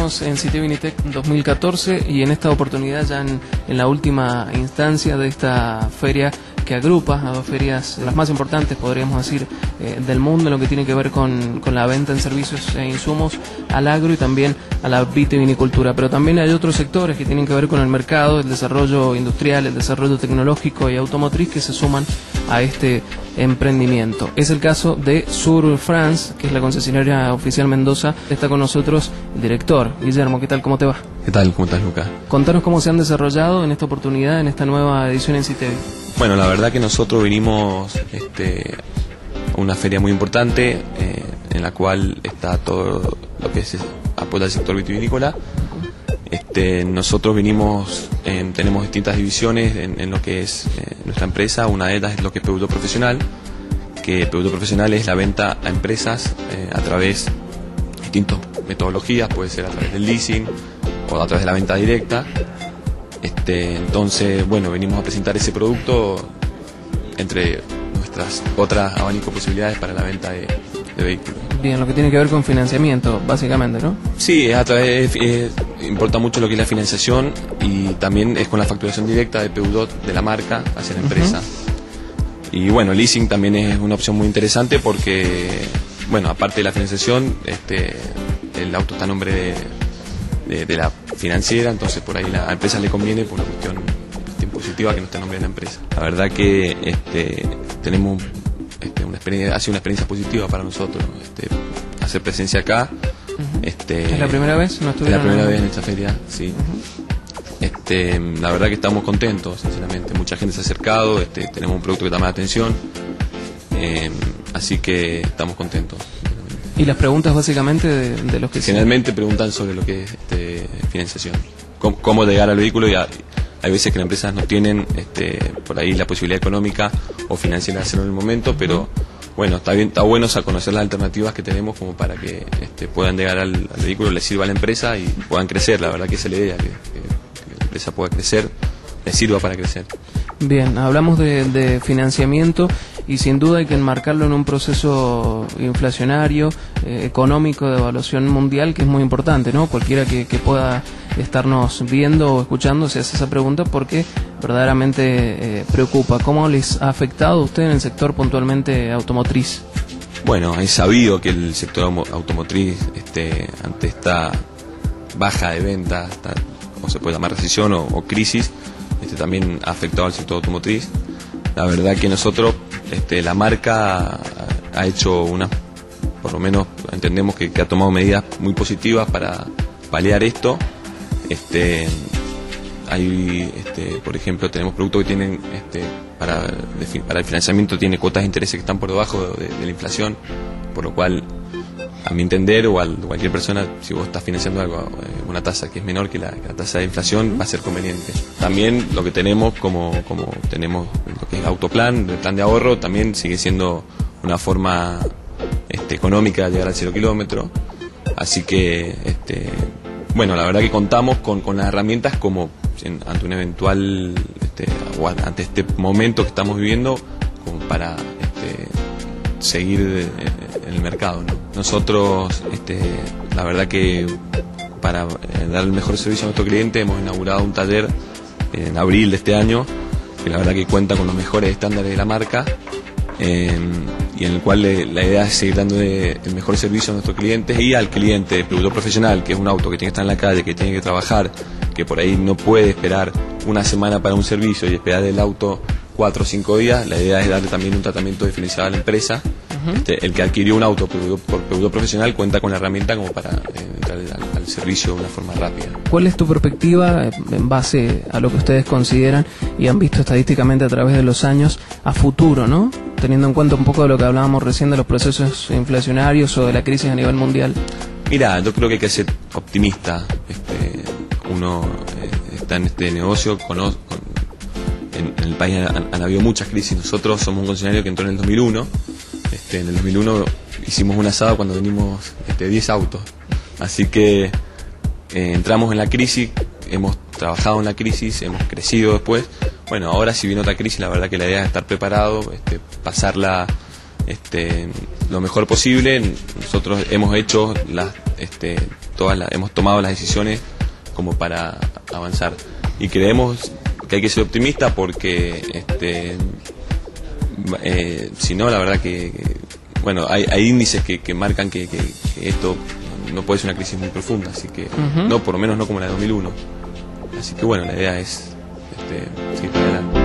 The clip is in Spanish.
estamos en Cité Vinitec 2014 y en esta oportunidad ya en la última instancia de esta feria que agrupa a dos ferias, las más importantes, podríamos decir, del mundo, en lo que tiene que ver con la venta en servicios e insumos al agro y también a la vitivinicultura. Pero también hay otros sectores que tienen que ver con el mercado, el desarrollo industrial, el desarrollo tecnológico y automotriz que se suman a este emprendimiento. Es el caso de Sur France, que es la concesionaria oficial Mendoza. Está con nosotros el director. Guillermo, ¿qué tal? ¿Cómo te va? ¿Qué tal? ¿Cómo estás, Lucas? Contanos cómo se han desarrollado en esta oportunidad, en esta nueva edición en Cité. Bueno, la verdad que nosotros vinimos a una feria muy importante en la cual está todo lo que es apoyo al sector vitivinícola. Nosotros vinimos, tenemos distintas divisiones en lo que es nuestra empresa. Una de ellas es lo que es producto profesional, que producto profesional es la venta a empresas a través de distintas metodologías, puede ser a través del leasing o a través de la venta directa. Entonces, bueno, venimos a presentar ese producto entre nuestras otras abanico posibilidades para la venta de vehículos. Bien, lo que tiene que ver con financiamiento, básicamente, ¿no? Sí, importa mucho lo que es la financiación y también es con la facturación directa de PEUDOT de la marca hacia la empresa. Y bueno, el leasing también es una opción muy interesante porque, bueno, aparte de la financiación, el auto está a nombre de la financiera, entonces por ahí la empresa le conviene por una cuestión impositiva que no esté a nombre de la empresa. La verdad que tenemos una experiencia, ha sido una experiencia positiva para nosotros hacer presencia acá. ¿Es la primera vez? ¿No es la primera vez en esta feria, sí. La verdad que estamos contentos, sinceramente. Mucha gente se ha acercado, tenemos un producto que llama la atención, así que estamos contentos. ¿Y las preguntas básicamente de los que generalmente preguntan sobre lo que es financiación, cómo llegar al vehículo, y hay veces que las empresas no tienen por ahí la posibilidad económica o financiera de hacerlo en el momento, pero bueno, está bueno conocer las alternativas que tenemos como para que puedan llegar al vehículo, les sirva a la empresa y puedan crecer. La verdad que esa es la idea, que la empresa pueda crecer, les sirva para crecer. Bien, hablamos de financiamiento y sin duda hay que enmarcarlo en un proceso inflacionario, económico, de evaluación mundial, que es muy importante, ¿no? Cualquiera que pueda estarnos viendo o escuchando se hace esa pregunta porque verdaderamente preocupa. ¿Cómo les ha afectado a usted en el sector puntualmente automotriz? Bueno, es sabido que el sector automotriz ante esta baja de ventas, o se puede llamar recesión o crisis, también ha afectado al sector automotriz. La verdad que nosotros, la marca ha hecho por lo menos entendemos que ha tomado medidas muy positivas para paliar esto. Por ejemplo, tenemos productos que tienen, para el financiamiento, tiene cuotas de interés que están por debajo de la inflación, por lo cual, a mi entender, o a cualquier persona, si vos estás financiando algo, una tasa que es menor que la tasa de inflación, va a ser conveniente. También lo que tenemos, como tenemos lo que es Autoplan, el plan de ahorro, también sigue siendo una forma económica de llegar al 0 kilómetro. Así que, bueno, la verdad que contamos con las herramientas como ante un eventual, o ante este momento que estamos viviendo, como para seguir en el mercado, ¿no? Nosotros, la verdad que para dar el mejor servicio a nuestro cliente hemos inaugurado un taller en abril de este año, que la verdad que cuenta con los mejores estándares de la marca, y en el cual la idea es seguir dando el mejor servicio a nuestros clientes y al cliente de producto profesional, que es un auto que tiene que estar en la calle, que tiene que trabajar, que por ahí no puede esperar una semana para un servicio y esperar el auto 4 o 5 días. La idea es darle también un tratamiento diferenciado a la empresa. El que adquirió un auto por producto profesional cuenta con la herramienta como para entrar al servicio de una forma rápida. ¿Cuál es tu perspectiva en base a lo que ustedes consideran y han visto estadísticamente a través de los años a futuro, ¿no? Teniendo en cuenta un poco de lo que hablábamos recién de los procesos inflacionarios o de la crisis a nivel mundial. Mira, yo creo que hay que ser optimista. Uno está en este negocio, en el país han habido muchas crisis. Nosotros somos un concesionario que entró en el 2001. En el 2001 hicimos un asado cuando venimos 10 autos. Así que entramos en la crisis, hemos trabajado en la crisis, hemos crecido después. Bueno, ahora si viene otra crisis, la verdad que la idea es estar preparado, pasarla lo mejor posible. Nosotros hemos hecho hemos tomado las decisiones como para avanzar. Y creemos que hay que ser optimista porque si no, la verdad que bueno, hay índices que marcan que esto no puede ser una crisis muy profunda, así que no, por lo menos no como la de 2001. Así que bueno, la idea es seguir para adelante.